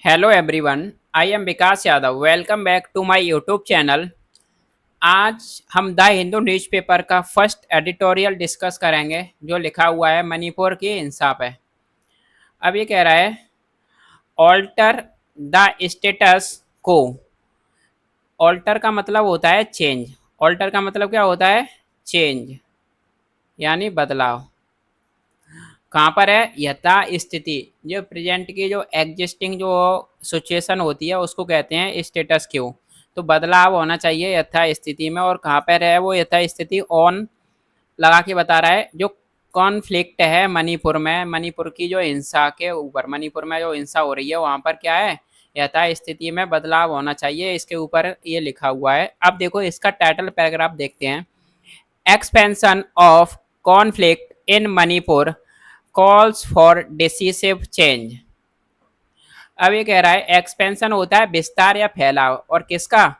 Hello everyone, I am Vikas Yadav. Welcome back to my YouTube channel. आज हम the Hindu newspaper का first editorial discuss करेंगे जो लिखा हुआ है मणिपुर की इंसाफ है। अब ये कह रहा है ऑल्टर द स्टेटस को। ऑल्टर का मतलब होता है चेंज। ऑल्टर का मतलब क्या होता है? चेंज यानी बदलाव। कहाँ पर है? यथा स्थिति। जो प्रेजेंट की जो एग्जिस्टिंग जो सिचुएशन होती है उसको कहते हैं स्टेटस क्यू। तो बदलाव होना चाहिए यथा स्थिति में। और कहाँ पर है वो यथा स्थिति? ऑन लगा के बता रहा है। जो कॉन्फ्लिक्ट है मणिपुर में, मणिपुर की जो हिंसा के ऊपर, मणिपुर में जो हिंसा हो रही है वहाँ पर क्या है? यथा स्थिति में बदलाव होना चाहिए, इसके ऊपर ये लिखा हुआ है। अब देखो इसका टाइटल पैराग्राफ देखते हैं। Expansion of conflict in Manipur calls for decisive change. अब ये कह रहा है एक्सपेंशन होता है विस्तार या फैलाव, और किसका?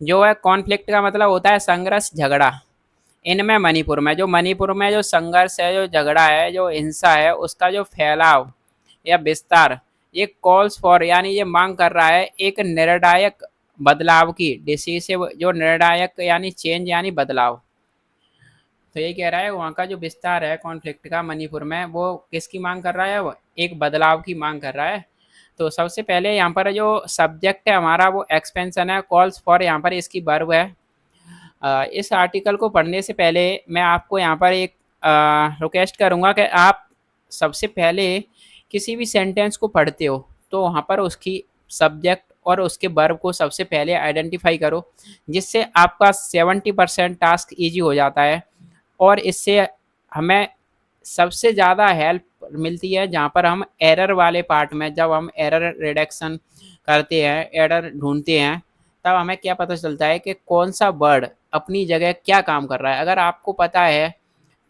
जो है कॉन्फ्लिक्ट का मतलब होता है संघर्ष, झगड़ा। इनमें मणिपुर में जो संघर्ष है, जो झगड़ा है, जो हिंसा है, उसका जो फैलाव या विस्तार, ये कॉल्स फॉर यानी ये मांग कर रहा है एक निर्णायक बदलाव की। डिसीसिव जो निर्णायक यानी चेंज यानी बदलाव। तो ये कह रहा है वहाँ का जो विस्तार है कॉन्फ्लिक्ट का मणिपुर में, वो किसकी मांग कर रहा है? वो एक बदलाव की मांग कर रहा है। तो सबसे पहले यहाँ पर जो सब्जेक्ट है हमारा वो एक्सपेंशन है, कॉल्स फॉर यहाँ पर इसकी वर्ब है। इस आर्टिकल को पढ़ने से पहले मैं आपको यहाँ पर एक रिक्वेस्ट करूँगा कि आप सबसे पहले किसी भी सेंटेंस को पढ़ते हो तो वहाँ पर उसकी सब्जेक्ट और उसके वर्ब को सबसे पहले आइडेंटिफाई करो, जिससे आपका 70% टास्क ईजी हो जाता है। और इससे हमें सबसे ज़्यादा हेल्प मिलती है जहाँ पर हम एरर वाले पार्ट में, जब हम एरर रिडक्शन करते हैं, एरर ढूंढते हैं, तब हमें क्या पता चलता है कि कौन सा वर्ड अपनी जगह क्या काम कर रहा है। अगर आपको पता है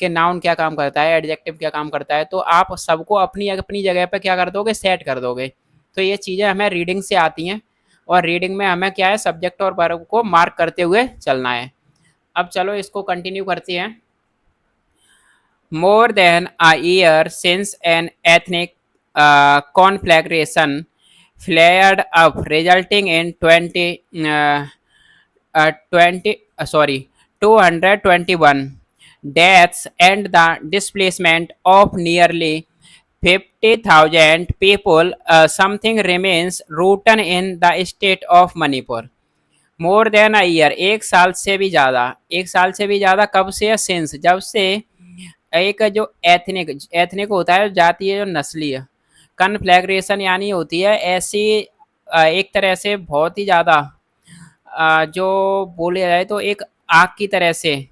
कि नाउन क्या काम करता है, एडजेक्टिव क्या काम करता है, तो आप सबको अपनी अपनी जगह पर क्या कर दोगे? सेट कर दोगे। तो ये चीज़ें हमें रीडिंग से आती हैं, और रीडिंग में हमें क्या है? सब्जेक्ट और वर्ब को मार्क करते हुए चलना है। अब चलो इसको कंटिन्यू करते हैं। More than a year since an ethnic conflagration flared up, resulting in 221 deaths and the displacement of nearly 50,000 people, something remains rooted in the state of Manipur. More than a year, एक साल से भी ज़्यादा। एक साल से भी ज़्यादा कब से? सिंस, जब से एक जो एथनिक, एथनिक होता है जातीय, जो नस्लीय। कन्फ्लैग्रेशन यानी होती है ऐसी एक तरह से बहुत ही ज़्यादा जो बोले जाए तो एक आग की तरह से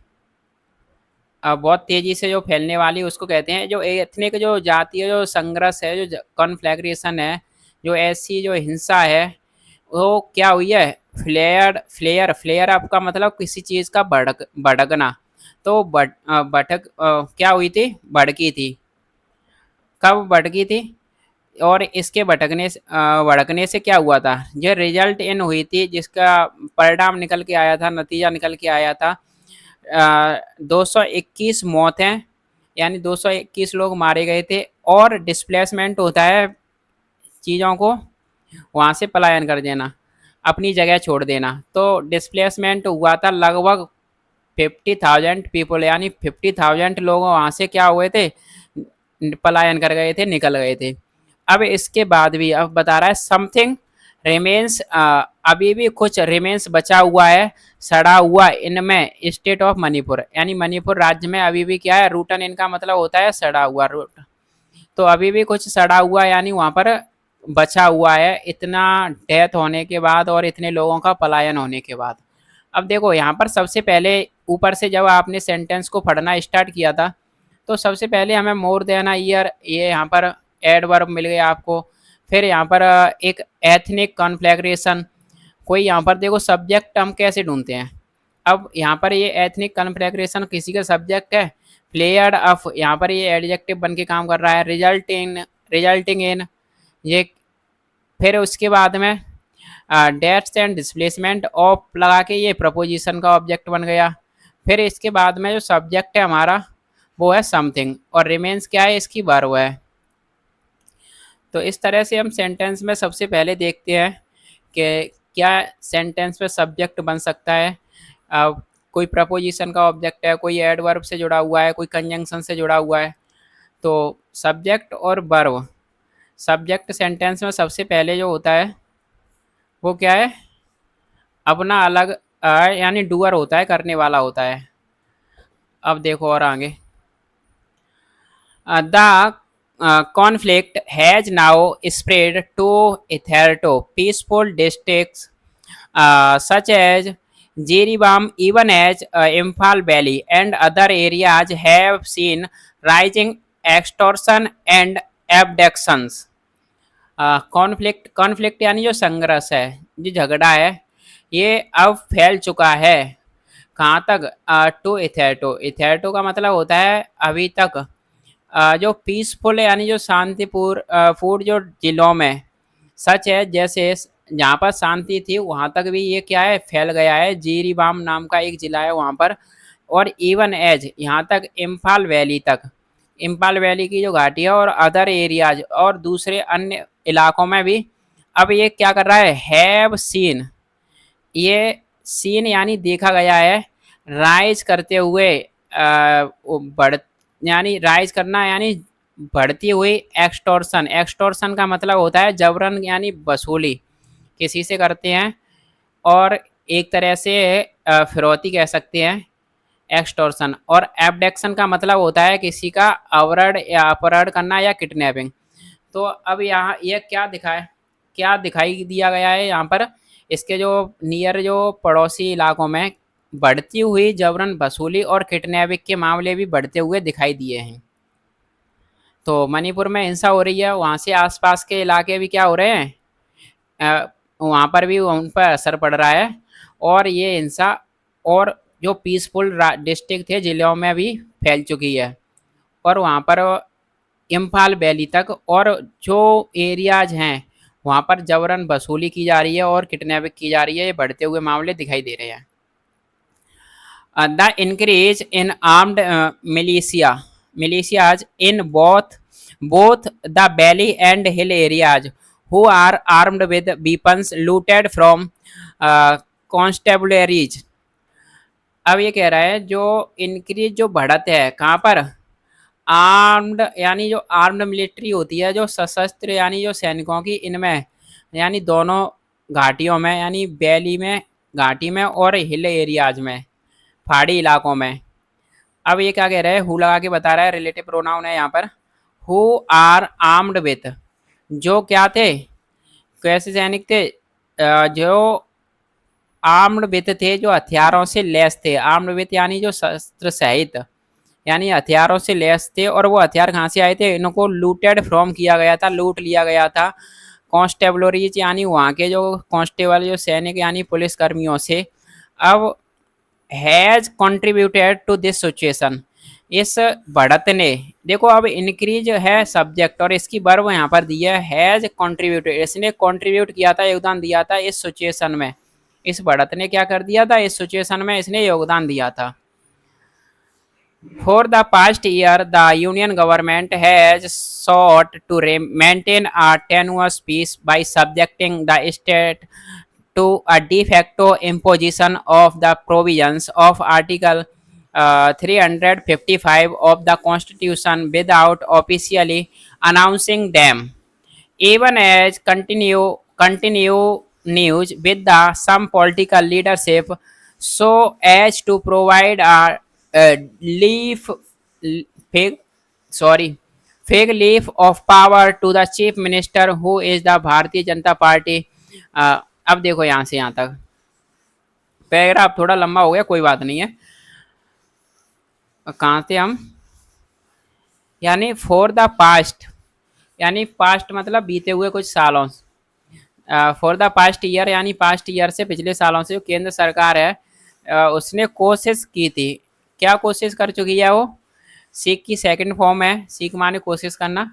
बहुत तेज़ी से जो फैलने वाली, उसको कहते हैं जो एथनिक, जो जातीय जो संघर्ष है, जो कॉन्फ्लैग्रेशन है, जो ऐसी जो हिंसा है, वो क्या हुई है? फ्लेयर आपका मतलब किसी चीज़ का भड़कना। तो भटक क्या हुई थी? भड़की थी। कब भड़की थी? और इसके भड़कने से क्या हुआ था? ये रिजल्ट इन हुई थी, जिसका परिणाम निकल के आया था, नतीजा निकल के आया था 221 मौत हैं, यानी 221 लोग मारे गए थे। और डिस्प्लेसमेंट होता है चीज़ों को वहाँ से पलायन कर देना, अपनी जगह छोड़ देना। तो डिस्प्लेसमेंट हुआ था लगभग 50,000 पीपल, यानी 50,000 लोग वहाँ से क्या हुए थे? पलायन कर गए थे, निकल गए थे। अब इसके बाद भी अब बता रहा है समथिंग रिमेन्स, अभी भी कुछ रिमेन्स बचा हुआ है, सड़ा हुआ इनमें स्टेट ऑफ मणिपुर, यानी मणिपुर राज्य में अभी भी क्या है? रूटन इनका मतलब होता है सड़ा हुआ, रूट। तो अभी भी कुछ सड़ा हुआ यानी वहाँ पर बचा हुआ है, इतना डेथ होने के बाद और इतने लोगों का पलायन होने के बाद। अब देखो यहाँ पर सबसे पहले ऊपर से जब आपने सेंटेंस को पढ़ना स्टार्ट किया था, तो सबसे पहले हमें मोर देन अ ईयर, ये यहाँ पर एडवर्ब मिल गया आपको। फिर यहाँ पर एक एथनिक कॉन्फ्लैग्रेशन। कोई यहाँ पर देखो सब्जेक्ट हम कैसे ढूंढते हैं? अब यहाँ पर ये एथनिक कॉन्फ्लैग्रेशन किसी का सब्जेक्ट है। फ्लेयर्ड अप, यहाँ पर ये एडजेक्टिव बन के काम कर रहा है। रिजल्टिंग इन, ये। फिर उसके बाद में डेथ्स एंड डिस्प्लेसमेंट ऑफ लगा के ये प्रपोजिशन का ऑब्जेक्ट बन गया। फिर इसके बाद में जो सब्जेक्ट है हमारा वो है समथिंग, और रिमेन्स क्या है? इसकी वर्ब है। तो इस तरह से हम सेंटेंस में सबसे पहले देखते हैं कि क्या सेंटेंस में सब्जेक्ट बन सकता है। कोई प्रपोजिशन का ऑब्जेक्ट है, कोई एडवर्ब से जुड़ा हुआ है, कोई कंजंक्शन से जुड़ा हुआ है। तो सब्जेक्ट और वर्ब, सब्जेक्ट सेंटेंस में सबसे पहले जो होता है वो क्या है, अपना अलग यानी डूअर होता है, करने वाला होता है। अब देखो और आगे, the conflict has now spread to Etherto, peaceful districts such as Jiribam, even as Imphal Valley and other areas have seen rising extortion and abductions. Conflict यानी जो संघर्ष है, जो झगड़ा है, ये अब फैल चुका है। कहाँ तक? टू इथेटो। इथेटो का मतलब होता है अभी तक। जो पीसफुल यानी जो शांतिपूर्ण फूड जो जिलों में, सच है जैसे जहाँ पर शांति थी वहाँ तक भी ये क्या है, फैल गया है। जीरीबाम नाम का एक जिला है वहाँ पर, और इवन एज यहाँ तक इम्फाल वैली तक, इम्फाल वैली की जो घाटी है, और अदर एरियाज और दूसरे अन्य इलाकों में भी अब ये क्या कर रहा है, हैव सीन, ये सीन यानी देखा गया है, राइज करते हुए बढ़ यानी राइज करना यानी बढ़ती हुई एक्सटॉर्शन। एक्सटॉर्शन का मतलब होता है जबरन यानी वसूली, किसी से करते हैं, और एक तरह से फिरौती कह सकते हैं एक्सटॉर्शन। और एबडक्शन का मतलब होता है किसी का अवरण या अपहरण करना या किडनैपिंग। तो अब यहाँ यह क्या दिखाई दिया गया है यहाँ पर, इसके जो नियर जो पड़ोसी इलाकों में बढ़ती हुई जबरन वसूली और किडनैपिंग के मामले भी बढ़ते हुए दिखाई दिए हैं। तो मणिपुर में हिंसा हो रही है, वहाँ से आसपास के इलाके भी क्या हो रहे हैं, वहाँ पर भी उन पर असर पड़ रहा है, और ये हिंसा और जो पीसफुल डिस्ट्रिक्ट थे जिलों में भी फैल चुकी है, और वहाँ पर इम्फाल वैली तक, और जो एरियाज हैं वहाँ पर जबरन वसूली की जा रही है और किडनैपिंग की जा रही है। ये बढ़ते हुए मामले दिखाई दे रहे हैं। The increase in armed militias in both the valley and hill areas, who are armed with weapons looted from constabularies. अब ये कह रहा है जो इंक्रीज जो बढ़त है कहाँ पर, आर्म्ड यानी जो आर्म्ड मिलिट्री होती है, जो सशस्त्र यानी जो सैनिकों की, इनमें यानी दोनों घाटियों में, यानी वैली में, घाटी में, और हिल एरियाज में, पहाड़ी इलाकों में। अब ये क्या कह रहा है, हु लगा के बता रहा है, रिलेटिव प्रोनाउन है यहाँ पर। हु आर आर्म्ड विथ, जो क्या थे, कैसे सैनिक थे, जो आर्म्ड विथ थे, जो हथियारों से लैस थे। आर्म्ड विथ यानी जो शस्त्र सहित, यानी हथियारों से लैस थे। और वो हथियार कहाँ से आए थे, इनको लूटेड फ्रॉम किया गया था, लूट लिया गया था कॉन्स्टेबलरीज यानी वहाँ के जो कांस्टेबल, जो सैनिक यानी पुलिस कर्मियों से। अब has contributed to this situation, इस बढ़त ने, देखो अब इंक्रीज है सब्जेक्ट और इसकी वर्ब यहाँ पर दी है हैज कंट्रीब्यूटेड, इसने कंट्रीब्यूट किया था, योगदान दिया था इस सिचुएशन में। इस बढ़त ने क्या कर दिया था, इस सिचुएशन में इसने योगदान दिया था। For the past year, the Union government has sought to maintain a tenuous peace by subjecting the state to a de facto imposition of the provisions of Article 355 of the Constitution without officially announcing them, even as continue news with the some political leadership so as to provide a leaf fig sorry fig leaf of power to the chief minister who is the Bharatiya Janata party. अब देखो यहाँ से यहाँ तक paragraph थोड़ा लंबा हो गया, कोई बात नहीं है। कहाँ थे हम, यानी फॉर द पास्ट, यानी पास्ट मतलब बीते हुए कुछ सालों, फॉर द पास्ट ईयर यानी पास्ट ईयर से पिछले सालों से जो केंद्र सरकार है उसने कोशिश की थी। क्या कोशिश कर चुकी है वो, सीख की सेकंड फॉर्म है, सीख माने कोशिश करना,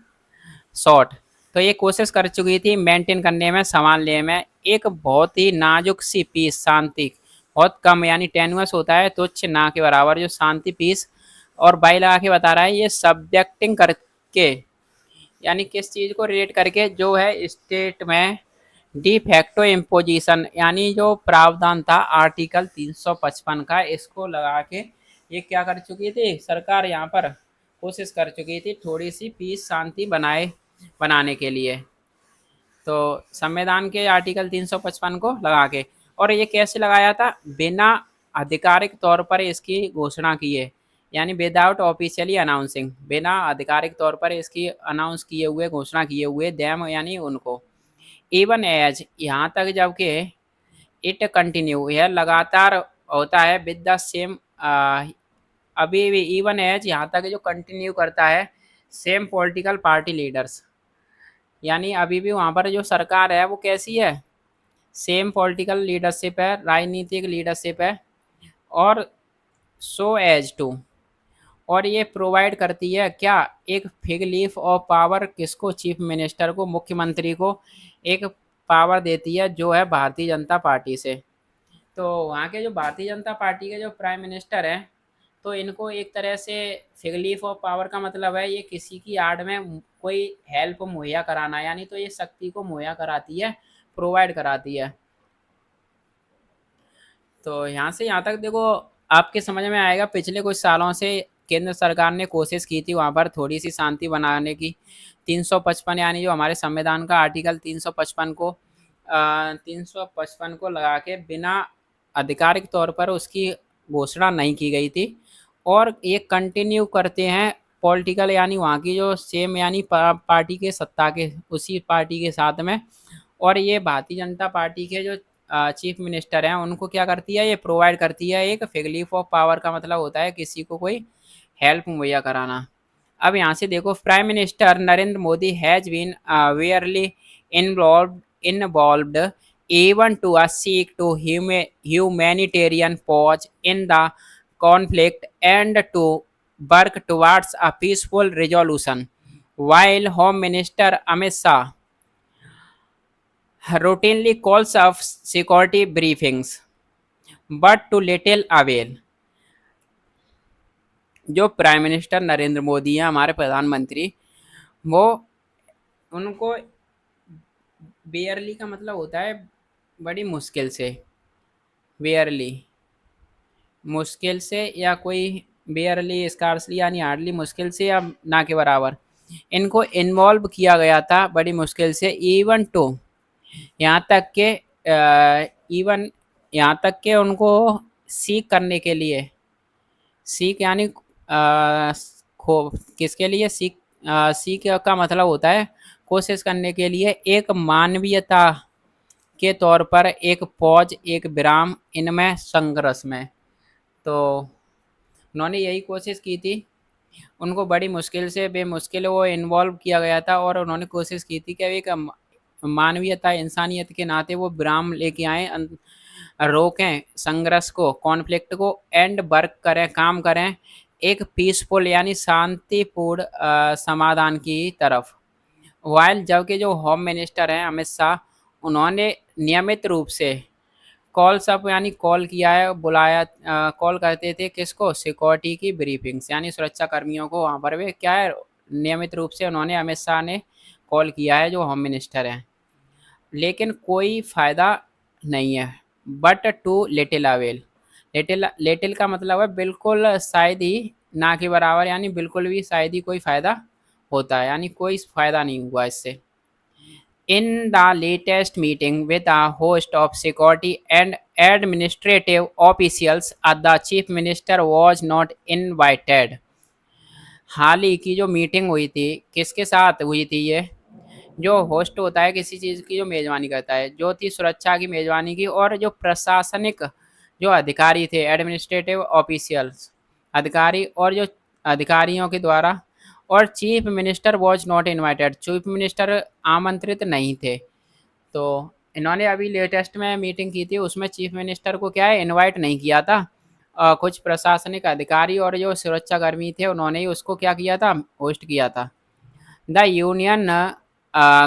शॉर्ट। तो ये कोशिश कर चुकी थी मेंटेन करने में, संभालने में एक बहुत ही नाजुक सी पीस, शांति, बहुत कम यानी टेनुअस होता है, तुच्छ ना के बराबर, जो शांति पीस। और बाई लगा के बता रहा है ये सब्जेक्टिंग करके, यानी किस चीज़ को रिलेट करके, जो है स्टेट में डी फैक्टो इम्पोजिशन, यानी जो प्रावधान था आर्टिकल 355 का, इसको लगा के ये क्या कर चुकी थी सरकार, यहाँ पर कोशिश कर चुकी थी थोड़ी सी पीस शांति बनाने के लिए। तो संविधान के आर्टिकल 355 को लगा के, और ये कैसे लगाया था, बिना आधिकारिक तौर पर इसकी घोषणा किए, यानी विदाउट ऑफिशियली अनाउंसिंग, बिना आधिकारिक तौर पर इसकी अनाउंस किए हुए, घोषणा किए हुए, देम यानी उनको, इवन एज, यहाँ तक जबकि, इट कंटिन्यू, यह लगातार होता है, विद द सेम, अभी भी इवन एज, यहाँ तक जो कंटिन्यू करता है, सेम पॉलिटिकल पार्टी लीडर्स, यानी अभी भी वहाँ पर जो सरकार है वो कैसी है, सेम पॉलिटिकल लीडरशिप है, राजनीतिक लीडरशिप है। और सो एज टू, और ये प्रोवाइड करती है क्या, एक फिग लीफ ऑफ पावर, किसको, चीफ मिनिस्टर को, मुख्यमंत्री को एक पावर देती है, जो है भारतीय जनता पार्टी से। तो वहाँ के जो भारतीय जनता पार्टी के जो प्राइम मिनिस्टर हैं, तो इनको एक तरह से फिग लीफ ऑफ पावर का मतलब है, ये किसी की आड़ में कोई हेल्प मुहैया कराना, यानी तो ये शक्ति को मुहैया कराती है, प्रोवाइड कराती है। तो यहाँ से यहाँ तक देखो, आपके समझ में आएगा, पिछले कुछ सालों से केंद्र सरकार ने कोशिश की थी वहाँ पर थोड़ी सी शांति बनाने की। 355, यानी जो हमारे संविधान का आर्टिकल 355 को लगा के बिना आधिकारिक तौर पर उसकी घोषणा नहीं की गई थी, और ये कंटिन्यू करते हैं पॉलिटिकल, यानी वहाँ की जो सेम, यानी पार्टी के सत्ता के, उसी पार्टी के साथ में। और ये भारतीय जनता पार्टी के जो चीफ मिनिस्टर हैं, उनको क्या करती है, ये प्रोवाइड करती है, एक फिगलीफ ऑफ पावर का मतलब होता है किसी को कोई हेल्प मुहैया कराना। अब यहाँ से देखो, prime minister Narendra Modi has been warily involved even to seek to humanitarian pause in the conflict and to work towards a peaceful resolution, while Home Minister Amit Shah routinely calls off security briefings, but to little avail। जो prime minister Narendra Modi हैं, हमारे प्रधानमंत्री, वो, उनको बेयरली का मतलब होता है बड़ी मुश्किल से, बेयरली मुश्किल से, या कोई बेयरली, स्कार्सली यानी हार्डली, मुश्किल से या ना के बराबर, इनको इन्वॉल्व किया गया था बड़ी मुश्किल से, इवन टू, यहाँ तक के, इवन यहाँ तक के उनको सीख करने के लिए, सीख यानी खो, किसके लिए सीख, सीख का मतलब होता है कोशिश करने के लिए, एक मानवीयता के तौर पर एक पॉज, एक विराम इनमें संघर्ष में। तो उन्होंने यही कोशिश की थी, उनको बड़ी मुश्किल से, बेमुश्किल वो इन्वॉल्व किया गया था, और उन्होंने कोशिश की थी कि एक मानवीयता, इंसानियत के नाते वो विराम लेके आएँ, रोकें संघर्ष को, कॉन्फ्लिक्ट को, एंड वर्क करें, काम करें एक पीसफुल यानी शांतिपूर्ण समाधान की तरफ। वाइल, जबकि जो होम मिनिस्टर हैं अमित शाह, उन्होंने नियमित रूप से कॉल्स अप, यानी कॉल किया है, बुलाया, कॉल करते थे किसको, सिक्योरिटी की ब्रीफिंग्स, यानी सुरक्षा कर्मियों को वहाँ पर भी क्या है, नियमित रूप से उन्होंने, अमित शाह ने कॉल किया है, जो होम मिनिस्टर हैं, लेकिन कोई फ़ायदा नहीं है, but to little avail. Little, little का मतलब है बिल्कुल शायद ही, ना के बराबर, यानी बिल्कुल भी शायद ही कोई फ़ायदा होता है, यानी कोई फ़ायदा नहीं हुआ इससे। In the latest meeting with a host of security and administrative officials, the chief minister was not invited। हाल ही की जो मीटिंग हुई थी, किसके साथ हुई थी ये, जो होस्ट होता है किसी चीज़ की, जो मेज़बानी करता है, जो थी सुरक्षा की मेज़बानी की, और जो प्रशासनिक जो अधिकारी थे, एडमिनिस्ट्रेटिव ऑफिशियल्स, अधिकारी, और जो अधिकारियों के द्वारा, और chief minister was not invited, chief minister आमंत्रित नहीं थे। तो इन्होंने अभी लेटेस्ट में मीटिंग की थी, उसमें चीफ मिनिस्टर को क्या है, इनवाइट नहीं किया था, कुछ प्रशासनिक अधिकारी और जो सुरक्षाकर्मी थे, उन्होंने ही उसको क्या किया था, होस्ट किया था। The union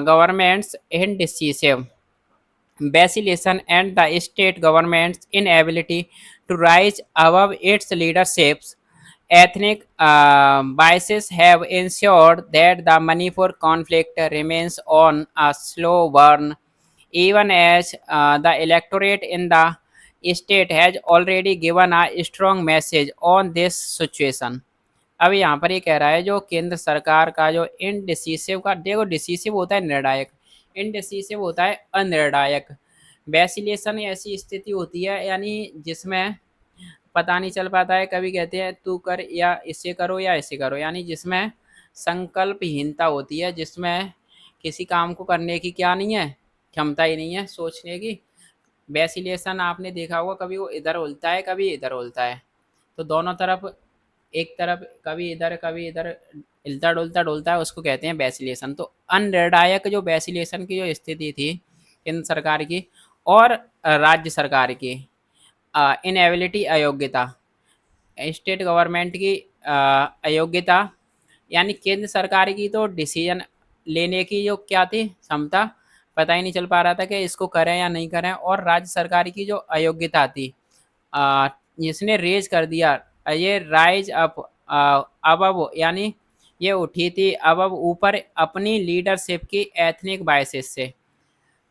governments indecisive vacillation and the state government's inability to rise above its leaderships ethnic biases have ensured that the Manipur conflict remains on a slow burn, even as the electorate in the state has already given a strong message on this situation. अब यहाँ पर ये कह रहा है जो केंद्र सरकार का जो इनडिसिसिव का देखो डिसिसिव होता है निर्णायक, इनडिसिसिव होता है अनिर्णायक। वैसिलेशन ऐसी स्थिति होती है यानी जिसमें पता नहीं चल पाता है, कभी कहते हैं तू कर या इसे करो या ऐसे करो, यानी जिसमें संकल्पहीनता होती है, जिसमें किसी काम को करने की क्या नहीं है, क्षमता ही नहीं है सोचने की। वैसिलेशन आपने देखा होगा, कभी वो इधर उलता है कभी इधर उलता है, तो दोनों तरफ एक तरफ कभी इधर हिलता डुलता डुलता है, उसको कहते हैं वैसिलेशन। तो अनिर्णायक जो वैसिलेशन की जो स्थिति थी केंद्र सरकार की और राज्य सरकार की, इनएबिलिटी अयोग्यता, स्टेट गवर्नमेंट की अयोग्यता, यानी केंद्र सरकार की तो डिसीजन लेने की जो क्या थी क्षमता, पता ही नहीं चल पा रहा था कि इसको करें या नहीं करें, और राज्य सरकार की जो अयोग्यता थी, जिसने रेज कर दिया, ये राइज अप अब यानी ये उठी थी अब ऊपर अपनी लीडरशिप की एथनिक बायसेस से।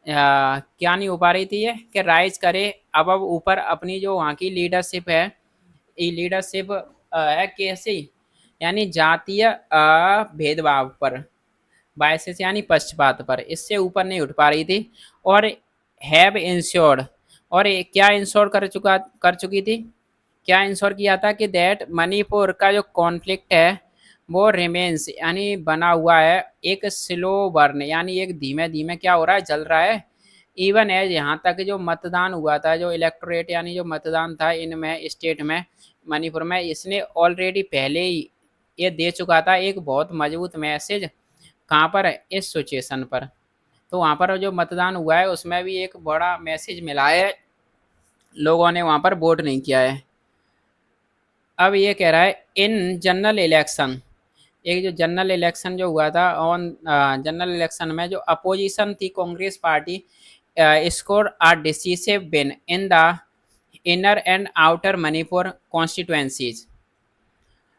क्या नहीं हो पा रही थी ये कि राइज करे अब ऊपर अपनी जो वहाँ की लीडरशिप है, ये लीडरशिप है कैसी, यानी जातीय भेदभाव पर, बायसेस यानी पक्षपात पर, इससे ऊपर नहीं उठ पा रही थी। और हैव इंश्योर्ड, और क्या इंश्योर कर चुकी थी, क्या इंश्योर किया था कि दैट मणिपुर का जो कॉन्फ्लिक्ट है वो रिमेन्स यानी बना हुआ है एक स्लो बर्न, यानी एक धीमे धीमे क्या हो रहा है, जल रहा है। इवन एज यहाँ तक जो मतदान हुआ था, जो इलेक्टोरेट यानी जो मतदान था इनमें स्टेट में मणिपुर में, इसने ऑलरेडी पहले ही ये दे चुका था एक बहुत मजबूत मैसेज, कहाँ पर है, इस सिचुएशन पर। तो वहाँ पर जो मतदान हुआ है उसमें भी एक बड़ा मैसेज मिला है, लोगों ने वहाँ पर वोट नहीं किया है। अब ये कह रहा है इन जनरल इलेक्शन, एक जो जनरल इलेक्शन जो हुआ था, ऑन जनरल इलेक्शन में जो अपोजिशन थी Congress party score a decisive win in the inner and outer Manipur constituencies.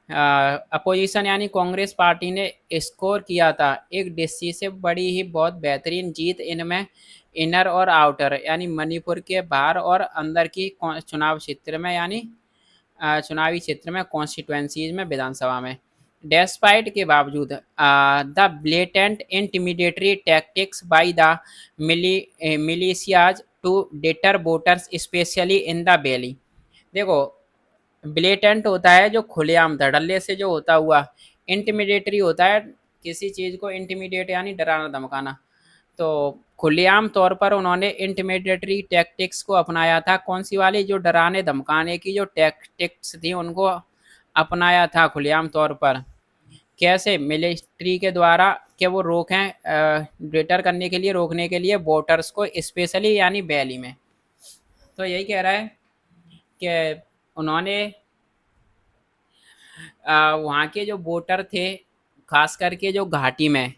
Opposition यानी कांग्रेस पार्टी ने स्कोर किया था एक डिसीसिव, बड़ी ही बहुत बेहतरीन जीत इनमें, इनर और आउटर यानी मणिपुर के बाहर और अंदर की चुनाव क्षेत्र में, यानी चुनावी क्षेत्र में, कॉन्स्टिट्यूएंसीज में, विधानसभा में। डेस्पाइट के बावजूद the blatant intimidatory tactics by the militias to deter voters especially in the valley. देखो ब्लेटेंट होता है जो खुलेआम धड़ल्ले से जो होता हुआ, इंटिमिडेटरी होता है किसी चीज़ को इंटिमिडेट यानी डराना धमकाना, तो खुलेआम तौर पर उन्होंने इंटिमिडेटरी टैक्टिक्स को अपनाया था। कौन सी वाली, जो डराने धमकाने की जो टैक्टिक्स थी उनको अपनाया था खुलेआम तौर पर। कैसे, मिलिट्री के द्वारा कि वो रोकें, डिटर करने के लिए, रोकने के लिए वोटर्स को स्पेशली यानी वैली में। तो यही कह रहा है कि उन्होंने वहाँ के जो वोटर थे खास करके जो घाटी में,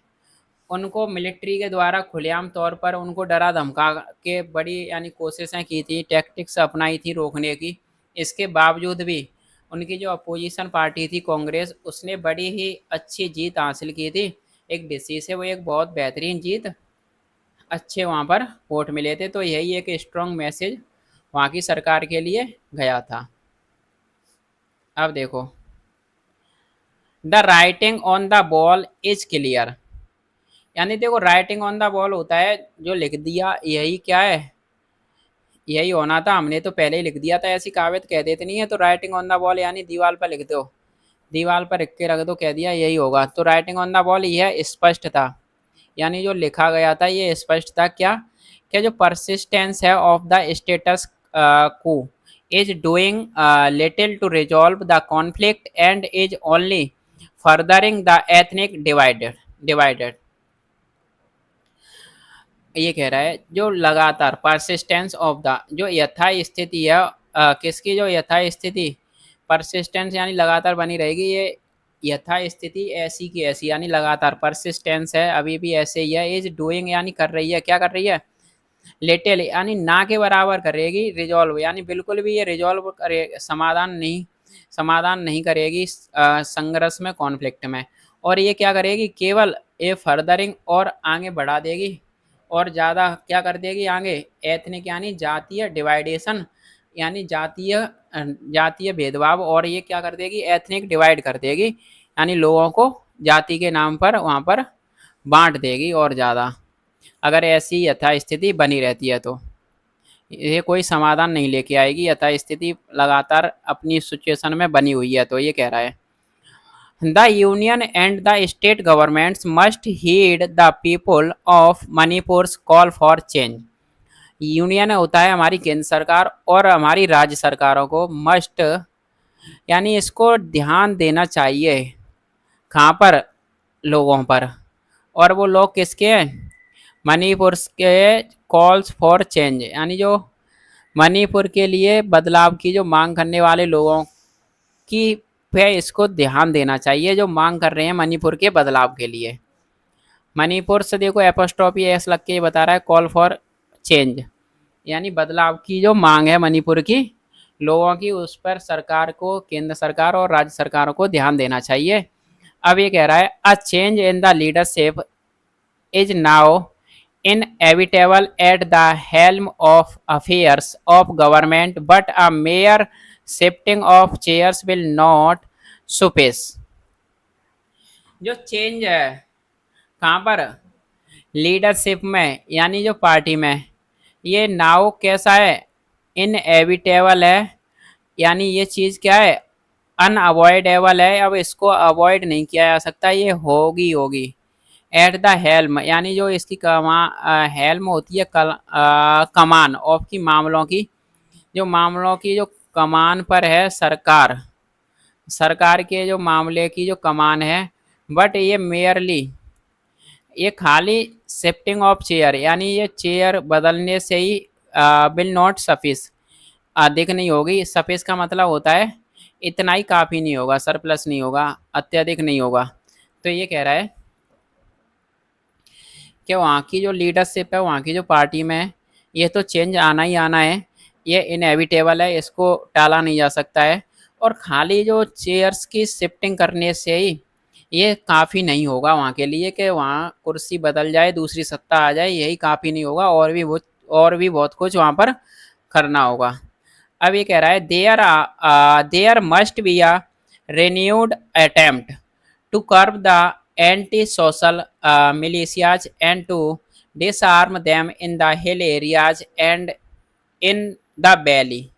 उनको मिलिट्री के द्वारा खुलेआम तौर पर उनको डरा धमका के बड़ी यानी कोशिशें की थी, टैक्टिक्स अपनाई थी रोकने की। इसके बावजूद भी उनकी जो अपोजिशन पार्टी थी कांग्रेस, उसने बड़ी ही अच्छी जीत हासिल की थी, एक डिसीसिव, एक बहुत बेहतरीन जीत, अच्छे वहाँ पर वोट मिले थे। तो यही एक स्ट्रॉन्ग मैसेज वहाँ की सरकार के लिए गया था। अब देखो the writing on the ball is clear, यानी देखो राइटिंग ऑन द बॉल होता है जो लिख दिया, यही क्या है, यही होना था, हमने तो पहले ही लिख दिया था, ऐसी कहावत कह देते नहीं है। तो राइटिंग ऑन द बॉल यानी दीवार पर लिख दो, दीवार पर लिख के रख दो, कह दिया यही होगा। तो राइटिंग ऑन द बॉल यह स्पष्ट था, यानी जो लिखा गया था ये स्पष्ट था। क्या क्या जो परसिस्टेंस है of the status quo is doing little to resolve the conflict and is only furthering the ethnic divided. ये कह रहा है जो लगातार परसिस्टेंस ऑफ द जो यथा स्थिति है, किसकी जो यथा स्थिति, परसिस्टेंस यानी लगातार बनी रहेगी, ये यथा स्थिति ऐसी की ऐसी यानी लगातार परसिस्टेंस है, अभी भी ऐसे ही है। इज डूइंग यानी कर रही है, क्या कर रही है, लिटिल यानी ना के बराबर करेगी, रिजॉल्व यानी बिल्कुल भी ये रिजॉल्व करे समाधान नहीं समाधान नहीं करेगी संघर्ष में, कॉन्फ्लिक्ट में। और ये क्या करेगी, केवल ये फर्दरिंग और आगे बढ़ा देगी और ज़्यादा क्या कर देगी आगे, एथनिक यानी जातीय डिवाइडेशन, यानी जातीय भेदभाव, और ये क्या कर देगी, एथनिक डिवाइड कर देगी, यानी लोगों को जाति के नाम पर वहाँ पर बांट देगी और ज़्यादा, अगर ऐसी यथास्थिति बनी रहती है तो। ये कोई समाधान नहीं लेके आएगी, यथास्थिति लगातार अपनी सिचुएशन में बनी हुई है, तो ये कह रहा है the union and the state governments must heed the people of Manipur's call for change. Union होता है हमारी केंद्र सरकार, और हमारी राज्य सरकारों को मस्ट यानी इसको ध्यान देना चाहिए, कहाँ पर, लोगों पर। और वो लोग किसके हैं, मणिपुर के कॉल्स फॉर चेंज, यानी जो मणिपुर के लिए बदलाव की जो मांग करने वाले लोगों की पे इसको ध्यान देना चाहिए, जो मांग कर रहे हैं मणिपुर के बदलाव के लिए। मणिपुर से देखो एपोस्ट्रॉफी एस लग के बता रहा है, कॉल फॉर चेंज, यानी बदलाव की जो मांग है मणिपुर की लोगों की, उस पर सरकार को, केंद्र सरकार और राज्य सरकारों को ध्यान देना चाहिए। अब ये कह रहा है a change in the leadership is now inevitable at the helm of affairs of government, but a mere shifting of chairs will not suffice। जो चेंज है कहाँ पर, लीडरशिप में, यानी जो पार्टी में, ये नाउ कैसा है, इनएविटेबल है, यानी ये चीज़ क्या है, अनअवॉइडेबल है, अब इसको अवॉइड नहीं किया जा सकता, ये होगी होगी। एट द हेल्म, यानी जो इसकी हेल्म होती है कमान ऑफ की, मामलों की, जो मामलों की जो कमान पर है सरकार, सरकार के जो मामले की जो कमान है, बट ये मेयरली, ये खाली शिफ्टिंग ऑफ चेयर, यानी ये चेयर बदलने से ही विल नॉट सफिस, अधिक नहीं होगी। सफिस का मतलब होता है इतना ही काफ़ी नहीं होगा, सरप्लस नहीं होगा, अत्यधिक नहीं होगा। तो ये कह रहा है कि वहाँ की जो लीडरशिप है, वहाँ की जो पार्टी में है, ये तो चेंज आना ही आना है, ये इनएविटेबल है, इसको टाला नहीं जा सकता है। और खाली जो चेयर्स की शिफ्टिंग करने से ही ये काफ़ी नहीं होगा वहाँ के लिए, कि वहाँ कुर्सी बदल जाए, दूसरी सत्ता आ जाए, यही काफ़ी नहीं होगा, और भी बहुत कुछ वहाँ पर करना होगा। अब ये कह रहा है there must be a renewed attempt to curb the anti-social militias and to disarm them in the hill areas and in the valley,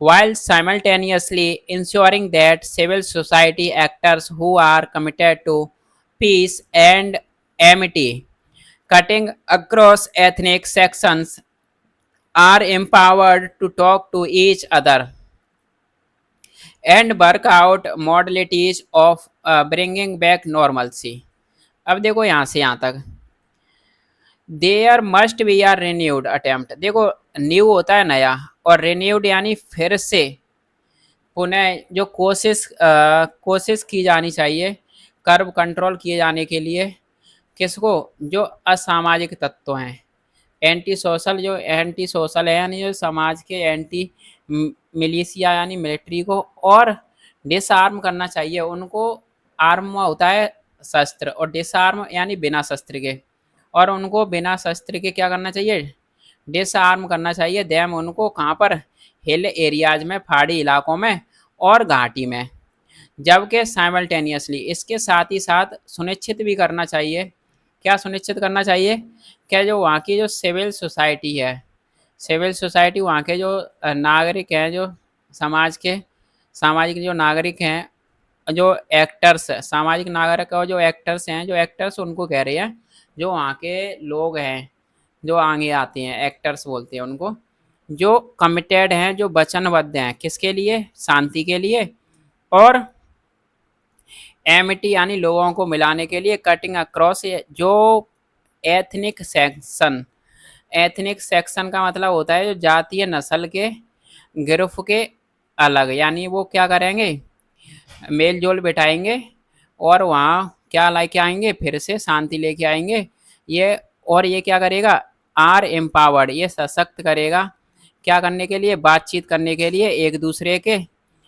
while simultaneously ensuring that civil society actors who are committed to peace and amity, cutting across ethnic sections, are empowered to talk to each other and work out modalities of bringing back normalcy। अब देखो यहाँ से यहाँ तक, there must be a renewed attempt, देखो new होता है नया, और रिन्यूड यानी फिर से, पुनः जो कोशिश की जानी चाहिए, कर्व कंट्रोल किए जाने के लिए, किसको, जो असामाजिक तत्व हैं, एंटी सोशल, जो एंटी सोशल है यानी जो समाज के एंटी मिलिशिया यानी मिलिट्री को, और डिसआर्म करना चाहिए उनको। आर्म होता है शस्त्र, और डिसआर्म यानी बिना शस्त्र के, और उनको बिना शस्त्र के क्या करना चाहिए, डिसआर्म करना चाहिए। दैम उनको कहाँ पर, हिल एरियाज में, पहाड़ी इलाकों में और घाटी में। जबकि साइमल्टेनियसली, इसके साथ ही साथ सुनिश्चित भी करना चाहिए, क्या सुनिश्चित करना चाहिए, क्या जो वहाँ की जो सिविल सोसाइटी है, सिविल सोसाइटी वहाँ के जो नागरिक हैं, जो समाज के सामाजिक जो नागरिक हैं, जो एक्टर्स, सामाजिक नागरिक और जो एक्टर्स हैं, जो एक्टर्स उनको कह रहे हैं, जो वहाँ के लोग हैं जो आगे आते हैं, एक्टर्स बोलते हैं उनको, जो कमिटेड हैं, जो वचनबद्ध हैं, किसके लिए, शांति के लिए, और एमिटी यानी लोगों को मिलाने के लिए, कटिंग अक्रॉस, जो एथनिक सेक्शन, एथनिक सेक्शन का मतलब होता है जो जातीय नस्ल के गिरफ्त के अलग, यानी वो क्या करेंगे, मेल जोल बिठाएंगे, और वहाँ क्या लेके आएंगे, फिर से शांति लेके आएंगे ये। और ये क्या करेगा, आर एम्पावर्ड, ये सशक्त करेगा, क्या करने के लिए, बातचीत करने के लिए एक दूसरे के,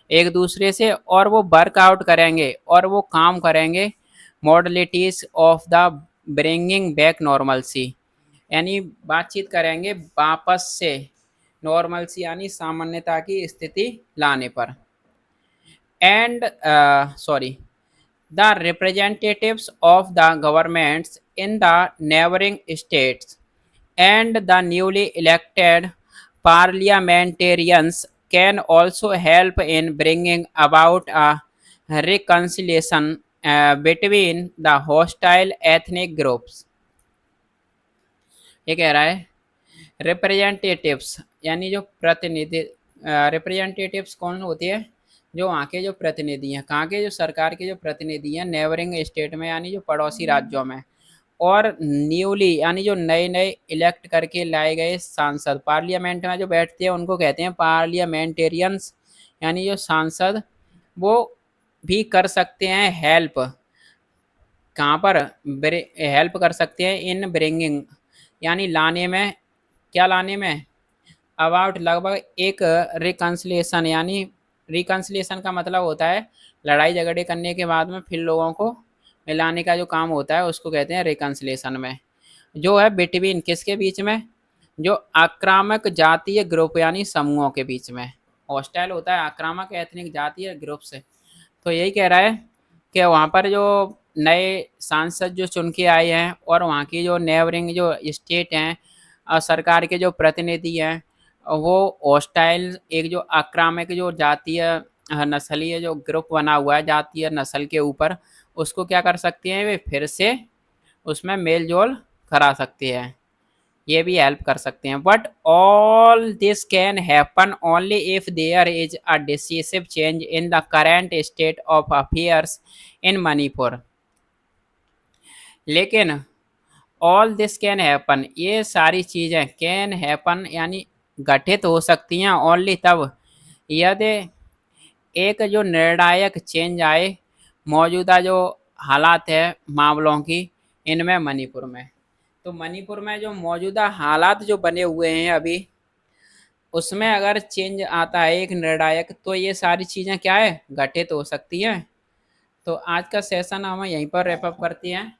एक दूसरे से, और वो वर्कआउट करेंगे और वो काम करेंगे modalities of the bringing back normalcy, यानी बातचीत करेंगे वापस से नॉर्मलसी यानी सामान्यता की स्थिति लाने पर। And sorry, the representatives of the governments in the neighboring states and the newly elected parliamentarians can also help in bringing about a reconciliation between the hostile ethnic groups। ये कह रहा है रिप्रेजेंटेटिव्स यानी जो प्रतिनिधि, रिप्रेजेंटेटिव्स कौन होती है, जो वहाँ के जो प्रतिनिधि हैं, कहाँ के जो सरकार के जो प्रतिनिधि हैं नेबरिंग स्टेट में यानी जो पड़ोसी राज्यों में, और न्यूली यानी जो नए नए इलेक्ट करके लाए गए सांसद पार्लियामेंट में जो बैठते हैं उनको कहते हैं पार्लियामेंटेरियंस, यानी जो सांसद वो भी कर सकते हैं हेल्प, कहाँ पर हेल्प कर सकते हैं इन ब्रिंगिंग यानी लाने में, क्या लाने में, अबाउट लगभग एक रिकन्सिलेशन, यानी रिकन्सिलेशन का मतलब होता है लड़ाई झगड़े करने के बाद में फिर लोगों को मिलाने का जो काम होता है उसको कहते हैं रिकन्सिलेशन में, जो है बिटवीन किसके बीच में, जो आक्रामक जातीय ग्रुप यानी समूहों के बीच में। हॉस्टाइल होता है आक्रामक एथनिक जातीय ग्रुप से। तो यही कह रहा है कि वहाँ पर जो नए सांसद जो चुन के आए हैं और वहाँ की जो नेबरिंग जो स्टेट हैं और सरकार के जो प्रतिनिधि हैं वो हॉस्टाइल एक जो आक्रामक जो जातीय नस्लीय जो ग्रुप बना हुआ है जातीय नस्ल के ऊपर, उसको क्या कर सकती हैं वे फिर से उसमें मेल जोल करा सकती है, ये भी हेल्प कर सकते हैं। But all this can happen only if there is a decisive change in the current state of affairs in Manipur. लेकिन ऑल दिस कैन हैपन, ये सारी चीज़ें कैन हैपन यानी घटित हो सकती हैं ओनली तब यदि एक जो निर्णायक चेंज आए मौजूदा जो हालात है मामलों की इनमें मणिपुर में। तो मणिपुर में जो मौजूदा हालात जो बने हुए हैं अभी उसमें अगर चेंज आता है एक निर्णायक तो ये सारी चीज़ें क्या है घटित हो सकती हैं। तो आज का सेशन हम यहीं पर रैप अप करते हैं।